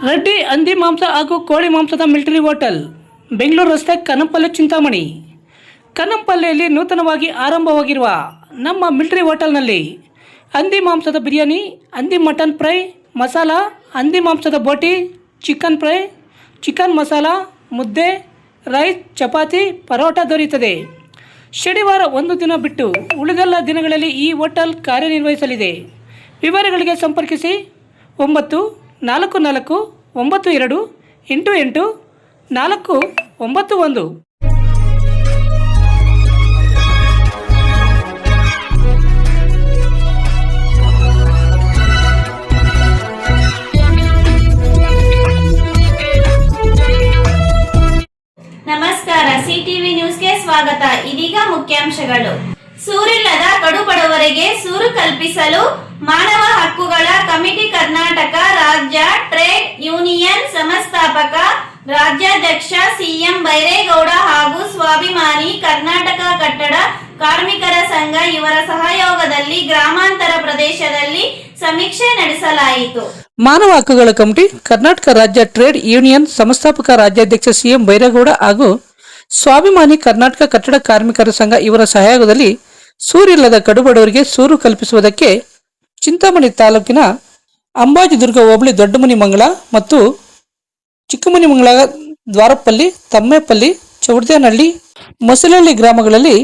ರೆಡ್ಡಿ ಹಂದಿ ಮಾಂಸ ಹಾಗೂ ಕೋಳಿ ಮಾಂಸದ ಮಿಲಿಟರಿ ಹೋಟೆಲ್, ಬೆಂಗಳೂರು ರಸ್ತೆ, ಕನ್ನಂಪಲ್ಲೆ, ಚಿಂತಾಮಣಿ. ಕನ್ನಂಪಲ್ಲೆಯಲ್ಲಿ ನೂತನವಾಗಿ ಆರಂಭವಾಗಿರುವ ನಮ್ಮ ಮಿಲಿಟರಿ ಹೋಟೆಲ್ನಲ್ಲಿ ಹಂದಿ ಮಾಂಸದ ಬಿರಿಯಾನಿ, ಹಂದಿ ಮಟನ್ ಫ್ರೈ ಮಸಾಲ, ಹಂದಿ ಮಾಂಸದ ಬೋಟಿ, ಚಿಕನ್ ಫ್ರೈ, ಚಿಕನ್ ಮಸಾಲ, ಮುದ್ದೆ, ರೈಸ್, ಚಪಾತಿ, ಪರೋಟ ದೊರೆಯುತ್ತದೆ. ಶನಿವಾರ ಒಂದು ದಿನ ಬಿಟ್ಟು ಉಳಿದೆಲ್ಲ ದಿನಗಳಲ್ಲಿ ಈ ಹೋಟೆಲ್ ಕಾರ್ಯನಿರ್ವಹಿಸಲಿದೆ. ವಿವರಗಳಿಗೆ ಸಂಪರ್ಕಿಸಿ 9492888491. ನಮಸ್ಕಾರ, ಸಿಟಿವಿ ನ್ಯೂಸ್ಗೆ ಸ್ವಾಗತ. ಇದೀಗ ಮುಖ್ಯಾಂಶಗಳು. ಸೂರಿಲ್ಲದ ಕಡುಬಡವರಿಗೆ ಸೂರು ಕಲ್ಪಿಸಲು ಮಾನವ ಹಕ್ಕುಗಳ ಕಮಿಟಿ ಕರ್ನಾಟಕ ರಾಜ್ಯ ಟ್ರೇಡ್ ಯೂನಿಯನ್ ಸಂಸ್ಥಾಪಕ ರಾಜ್ಯಾಧ್ಯಕ್ಷ ಸಿಎಂ ಬೈರೇಗೌಡ ಹಾಗೂ ಸ್ವಾಭಿಮಾನಿ ಕರ್ನಾಟಕ ಕಟ್ಟಡ ಕಾರ್ಮಿಕರ ಸಂಘ ಇವರ ಸಹಯೋಗದಲ್ಲಿ ಗ್ರಾಮಾಂತರ ಪ್ರದೇಶದಲ್ಲಿ ಸಮೀಕ್ಷೆ ನಡೆಸಲಾಯಿತು. ಮಾನವ ಹಕ್ಕುಗಳ ಕಮಿಟಿ ಕರ್ನಾಟಕ ರಾಜ್ಯ ಟ್ರೇಡ್ ಯೂನಿಯನ್ ಸಂಸ್ಥಾಪಕ ರಾಜ್ಯಾಧ್ಯಕ್ಷ ಸಿಎಂ ಬೈರೇಗೌಡ ಹಾಗೂ ಸ್ವಾಭಿಮಾನಿ ಕರ್ನಾಟಕ ಕಟ್ಟಡ ಕಾರ್ಮಿಕರ ಸಂಘ ಇವರ ಸಹಯೋಗದಲ್ಲಿ ಸೂರಿಲ್ಲದ ಕಡುಬಡವರಿಗೆ ಸೂರು ಕಲ್ಪಿಸುವುದಕ್ಕೆ ಚಿಂತಾಮಣಿ ತಾಲೂಕಿನ ಅಂಬಾಜಿದುರ್ಗ ಹೋಬಳಿ ದೊಡ್ಡಮನಿಮಂಗಳ ಮತ್ತು ಚಿಕ್ಕಮನಿಮಂಗಳ, ದ್ವಾರಪಲ್ಲಿ, ತಮ್ಮೇಪಲ್ಲಿ, ಚೌಡದೇನಹಳ್ಳಿ, ಮಸಲಹಳ್ಳಿ ಗ್ರಾಮಗಳಲ್ಲಿ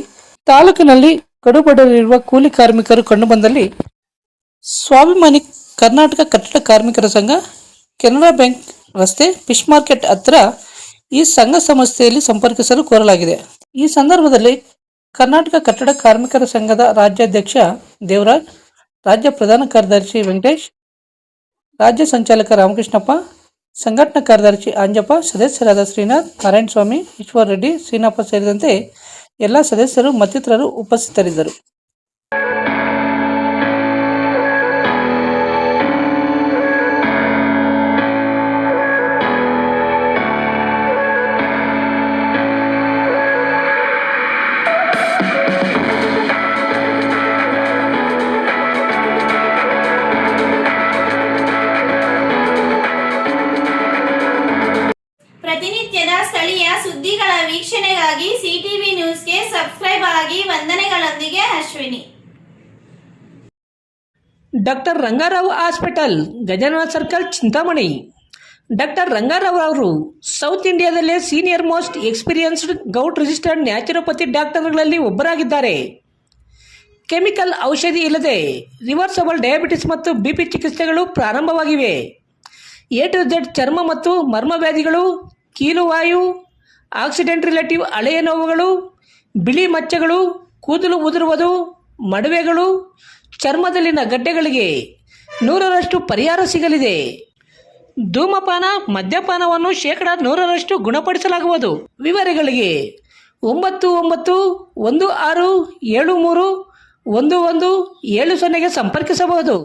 ತಾಲೂಕಿನಲ್ಲಿ ಕಡುಬಡವರಿರುವ ಕೂಲಿ ಕಾರ್ಮಿಕರು ಕಂಡುಬಂದಲ್ಲಿ ಸ್ವಾಭಿಮಾನಿ ಕರ್ನಾಟಕ ಕಟ್ಟಡ ಕಾರ್ಮಿಕರ ಸಂಘ, ಕೆನರಾ ಬ್ಯಾಂಕ್ ರಸ್ತೆ, ಫಿಶ್ ಮಾರ್ಕೆಟ್ ಹತ್ತಿರ ಈ ಸಂಘ ಸಂಸ್ಥೆಯಲ್ಲಿ ಸಂಪರ್ಕಿಸಲು ಕೋರಲಾಗಿದೆ. ಈ ಸಂದರ್ಭದಲ್ಲಿ ಕರ್ನಾಟಕ ಕಟ್ಟಡ ಕಾರ್ಮಿಕರ ಸಂಘದ ರಾಜ್ಯಾಧ್ಯಕ್ಷ ದೇವರಾಜ್, ರಾಜ್ಯ ಪ್ರಧಾನ ಕಾರ್ಯದರ್ಶಿ ವೆಂಕಟೇಶ್, ರಾಜ್ಯ ಸಂಚಾಲಕ ರಾಮಕೃಷ್ಣಪ್ಪ, ಸಂಘಟನಾ ಕಾರ್ಯದರ್ಶಿ ಅಂಜಪ್ಪ, ಸದಸ್ಯರಾದ ಶ್ರೀನಾಥ್, ನಾರಾಯಣಸ್ವಾಮಿ, ಈಶ್ವರ್ ರೆಡ್ಡಿ, ಶ್ರೀನಪ್ಪ ಸೇರಿದಂತೆ ಎಲ್ಲ ಸದಸ್ಯರು ಮತ್ತಿತರರು ಉಪಸ್ಥಿತರಿದ್ದರು. ಪ್ರತಿನಿತ್ಯದ ಸ್ಥಳೀಯ ಸುದ್ದಿಗಳ ವೀಕ್ಷಣೆಗಾಗಿ ಸಿಟಿವಿ ನ್ಯೂಸ್ಗೆ ಸಬ್ಸ್ಕ್ರೈಬ್ ಆಗಿ. ವಂದನೆಗಳೊಂದಿಗೆ Ashwini. Doctor Rangarao hospital, Gajanana circle, Chintamani. Doctor Rangarao ಅವರು ಸೌತ್ ಇಂಡಿಯಾದಲ್ಲೇ senior most experienced govt registered naturopathy ಡಾಕ್ಟರ್ಗಳಲ್ಲಿ ಒಬ್ಬರಾಗಿದ್ದಾರೆ. ಕೆಮಿಕಲ್ ಔಷಧಿ ಇಲ್ಲದೆ ರಿವರ್ಸಬಲ್ ಡಯಾಬಿಟಿಸ್ ಮತ್ತು ಬಿಪಿ ಚಿಕಿತ್ಸೆಗಳು ಪ್ರಾರಂಭವಾಗಿವೆ. A to Z ಚರ್ಮ ಮತ್ತು ಮರ್ಮವ್ಯಾಧಿಗಳು, ಕೀಲುವಾಯು, ಆಕ್ಸಿಡೆಂಟ್ ರಿಲೇಟಿವ್ ಹಳೆಯ ನೋವುಗಳು, ಬಿಳಿ ಮಚ್ಚೆಗಳು, ಕೂದಲು ಉದುರುವುದು, ಮಡುವೆಗಳು, ಚರ್ಮದಲ್ಲಿನ ಗಡ್ಡೆಗಳಿಗೆ 100% ಪರಿಹಾರ ಸಿಗಲಿದೆ. ಧೂಮಪಾನ, ಮದ್ಯಪಾನವನ್ನು 100% ಗುಣಪಡಿಸಲಾಗುವುದು. ವಿವರಗಳಿಗೆ 9916731170 ಸಂಪರ್ಕಿಸಬಹುದು.